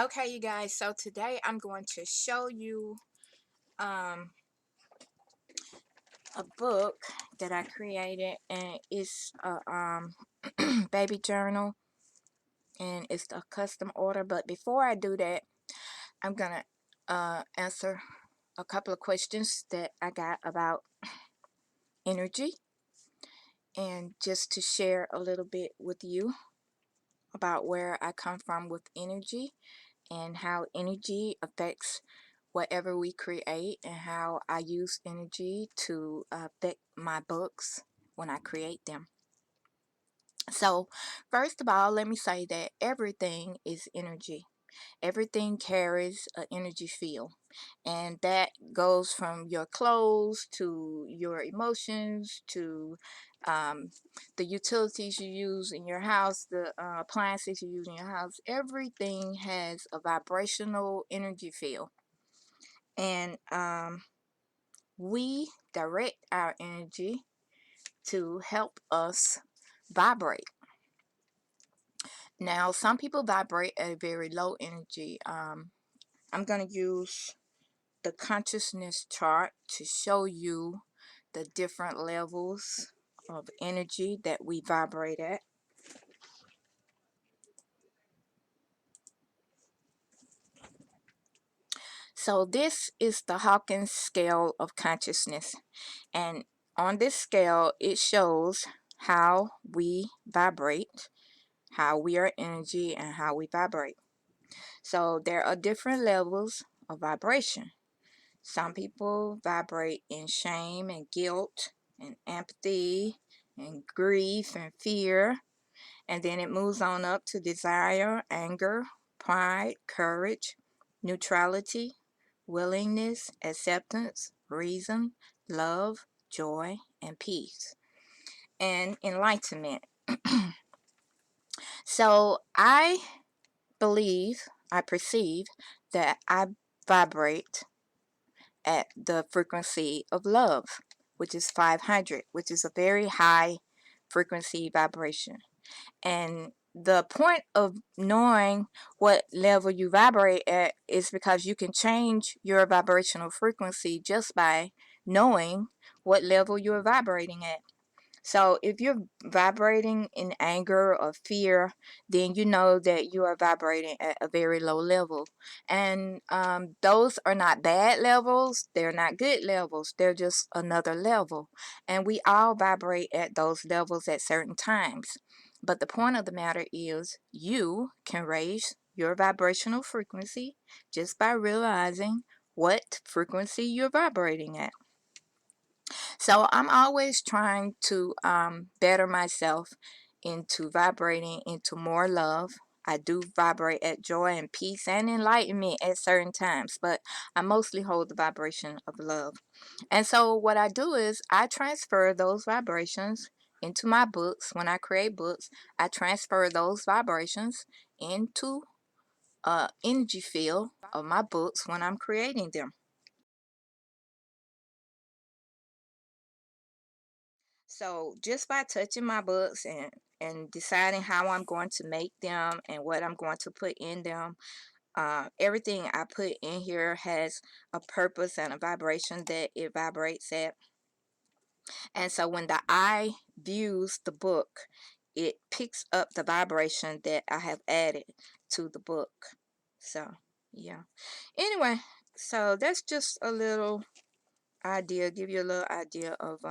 Okay, you guys, so today I'm going to show you um, a book that I created, and it's a baby journal, and it's a custom order. But before I do that, I'm gonna answer a couple of questions that I got about energy, and just to share a little bit with you about where I come from with energy and how energy affects whatever we create, and how I use energy to affect my books when I create them. So, first of all, let me say that everything is energy. Everything carries an energy field, and that goes from your clothes to your emotions to the utilities you use in your house, the appliances you use in your house. Everything has a vibrational energy field, and we direct our energy to help us vibrate. Now, some people vibrate at a very low energy. I'm going to use the consciousness chart to show you the different levels of energy that we vibrate at. So this is the Hawkins scale of consciousness, and on this scale it shows how we vibrate, how we are energy, and how we vibrate. So there are different levels of vibration. Some people vibrate in shame and guilt and empathy and grief and fear, and then it moves on up to desire, anger, pride, courage, neutrality, willingness, acceptance, reason, love, joy, and peace, and enlightenment. So I perceive that I vibrate at the frequency of love, which is 500, which is a very high frequency vibration. And the point of knowing what level you vibrate at is because you can change your vibrational frequency just by knowing what level you're vibrating at. So if you're vibrating in anger or fear, then you know that you are vibrating at a very low level. And those are not bad levels. They're not good levels. They're just another level. And we all vibrate at those levels at certain times. But the point of the matter is you can raise your vibrational frequency just by realizing what frequency you're vibrating at. So I'm always trying to better myself into vibrating into more love. I do vibrate at joy and peace and enlightenment at certain times, but I mostly hold the vibration of love. And so what I do is I transfer those vibrations into my books. When I create books, I transfer those vibrations into energy field of my books when I'm creating them. So just by touching my books and deciding how I'm going to make them and what I'm going to put in them, everything I put in here has a purpose and a vibration that it vibrates at. And so when the eye views the book, it picks up the vibration that I have added to the book. So yeah. Anyway, so that's just a little idea, give you a little idea of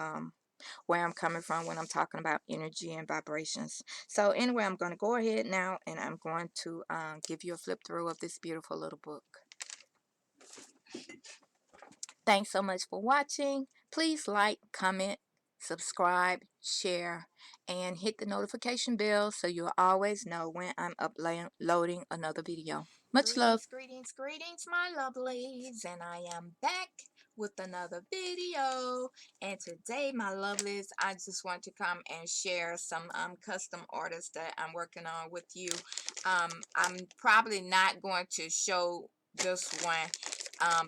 where I'm coming from when I'm talking about energy and vibrations. So anyway, I'm going to go ahead now, and I'm going to give you a flip through of this beautiful little book. Thanks so much for watching. Please like, comment, subscribe, share, and hit the notification bell so you'll always know when I'm uploading another video. Much love. Greetings, greetings, my lovelies, and I am back with another video. And today, my lovelies, I just want to come and share some custom orders that I'm working on with you. I'm probably not going to show just one,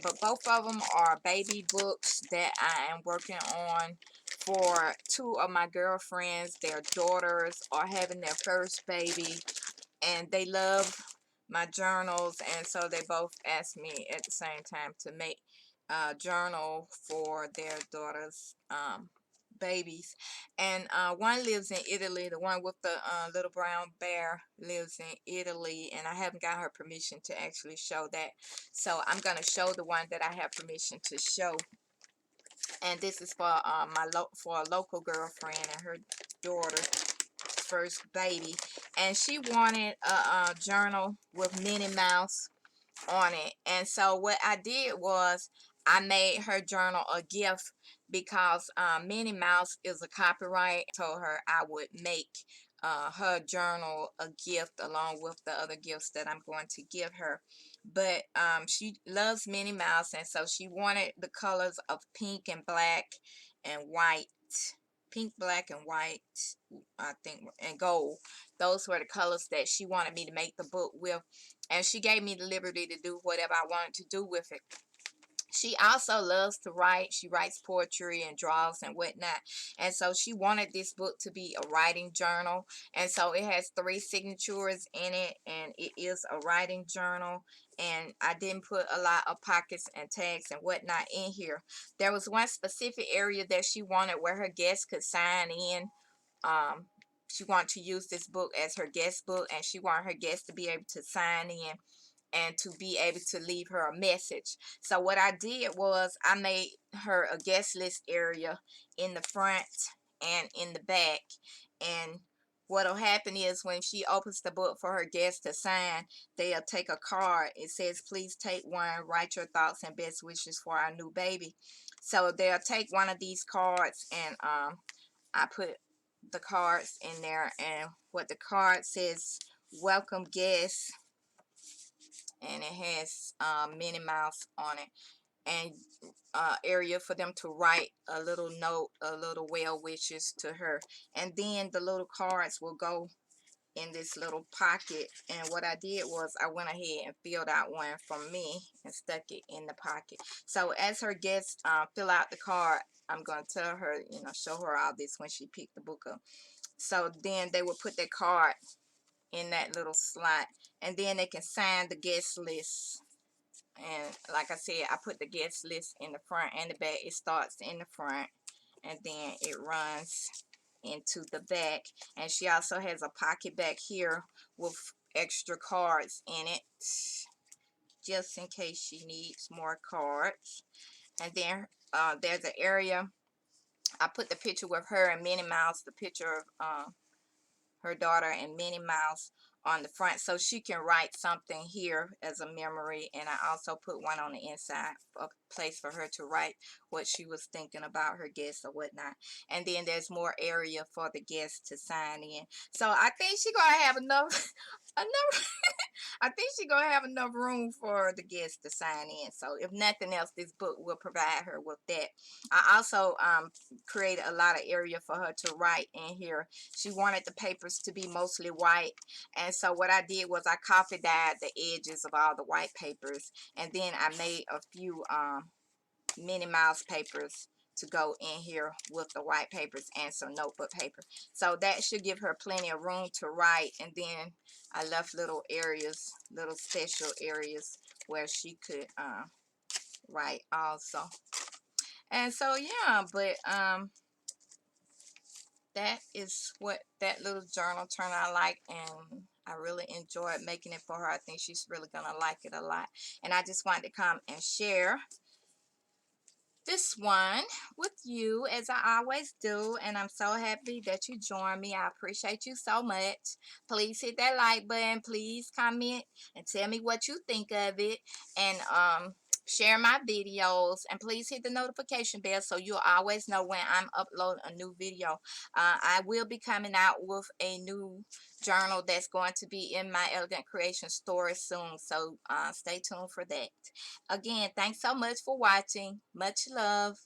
but both of them are baby books that I am working on for two of my girlfriends. Their daughters are having their first baby, and they love my journals, and so they both asked me at the same time to make a journal for their daughters babies. And one lives in Italy. The one with the little brown bear lives in Italy, and I haven't got her permission to actually show that, so I'm going to show the one that I have permission to show. And this is for for a local girlfriend and her daughter first baby, and she wanted a journal with Minnie Mouse on it. And so what I did was I made her journal a gift because Minnie Mouse is a copyright. I told her I would make her journal a gift along with the other gifts that I'm going to give her. But she loves Minnie Mouse, and so she wanted the colors of pink and black and white. Pink, black, and white, I think, and gold. Those were the colors that she wanted me to make the book with, and she gave me the liberty to do whatever I wanted to do with it. She also loves to write. She writes poetry and draws and whatnot. And so she wanted this book to be a writing journal. And so it has 3 signatures in it, and it is a writing journal. And I didn't put a lot of pockets and tags and whatnot in here. There was one specific area that she wanted where her guests could sign in. She wanted to use this book as her guest book, and she wanted her guests to be able to sign in and to be able to leave her a message. So what I did was I made her a guest list area in the front and in the back. And what'll happen is when she opens the book for her guests to sign, they'll take a card. It says, please take one, write your thoughts and best wishes for our new baby. So they'll take one of these cards, and I put the cards in there, and what the card says, welcome guests, and it has Minnie Mouse on it, and area for them to write a little note, a little well wishes to her. And then the little cards will go in this little pocket. And what I did was I went ahead and filled out one for me and stuck it in the pocket. So as her guests fill out the card, I'm going to tell her, show her all this when she picked the book up. So then they will put their card in that little slot, and then they can sign the guest list. And like I said, I put the guest list in the front and the back. It starts in the front and then it runs into the back. And she also has a pocket back here with extra cards in it, just in case she needs more cards. And then there's an area, I put the picture with her and Minnie Mouse, the picture of her daughter and Minnie Mouse on the front, so she can write something here as a memory. And I also put one on the inside, a place for her to write what she was thinking about her guests or whatnot. And then there's more area for the guests to sign in. So I think she's gonna have enough enough I think she's gonna have enough room for the guests to sign in. So if nothing else, this book will provide her with that. I also created a lot of area for her to write in here. She wanted the papers to be mostly white, and so what I did was I copy dyed the edges of all the white papers, and then I made a few Minnie Mouse papers to go in here with the white papers and some notebook paper. So that should give her plenty of room to write. And then I left little areas, little special areas where she could write also. And so yeah, but that is what that little journal turned out like, and I really enjoyed making it for her. I think she's really gonna like it a lot, and I just wanted to come and share this one with you as I always do, and I'm so happy that you joined me. I appreciate you so much. Please hit that like button, please comment and tell me what you think of it, and share my videos, and please hit the notification bell so you'll always know when I'm uploading a new video. I will be coming out with a new journal that's going to be in my Elegant Creation store soon, so stay tuned for that. Again, thanks so much for watching. Much love.